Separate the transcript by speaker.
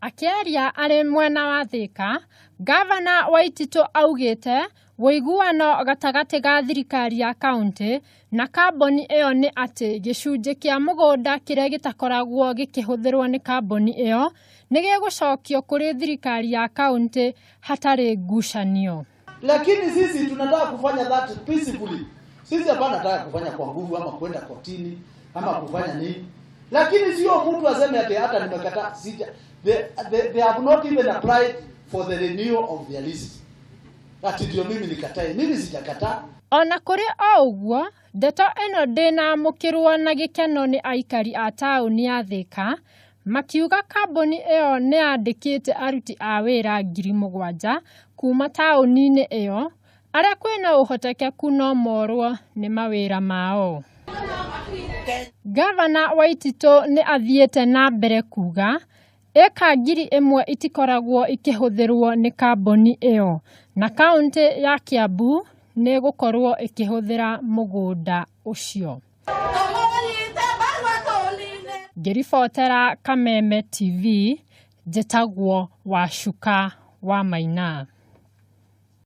Speaker 1: Akiaria arĩ mwena wa Thika, Gavana Waititũ augĩte wĩiguano gatagatĩ ga thirikari ya kaunti na kambuni ĩyo nĩ atĩ gĩcunjĩ kĩa mũgũnda kĩrĩa gĩtakoragwo gĩkĩhũthĩrwo nĩ kambuni ĩyo nĩ gĩgũcokio kũrĩ thirikari ya kaunti hatarĩ ngucanio.
Speaker 2: Lakini sisi tunataka kufanya that peacefully. Sisi hapana nataka kufanya kwa nguvu ama kwenda kotini ama kufanya nini. Lakini sio mtu aseme ati hata nimekataa sija. They have not even applied for the renewal of their lease. Ati ndio mimi nikatae. Mimi sijakataa.
Speaker 1: Ona kũrĩ o ũguo, ndeto ĩno ndĩnamũkĩrwo na gĩkeno nĩ aikari a taũni ya Thika, makiuga kambuni ĩyo nĩ yandĩkĩte aruti a wĩra 7,000 kuma taũni-inĩ ĩyo, arĩa kwĩna ũhotekeku no morwo nĩ mawĩra mao. Gavana Waititũ nĩ athiĩte na mbere kuga eka 1,000 itikoragwo ikĩhũthĩrwo nĩ kambuni ĩyo, na kaunti ya Kiambu nĩ gũkorwo ikĩhũthĩra mũgũnda ũcio. Ngĩribotera Kameme TV, njĩtagwo Wacuka wa Maina.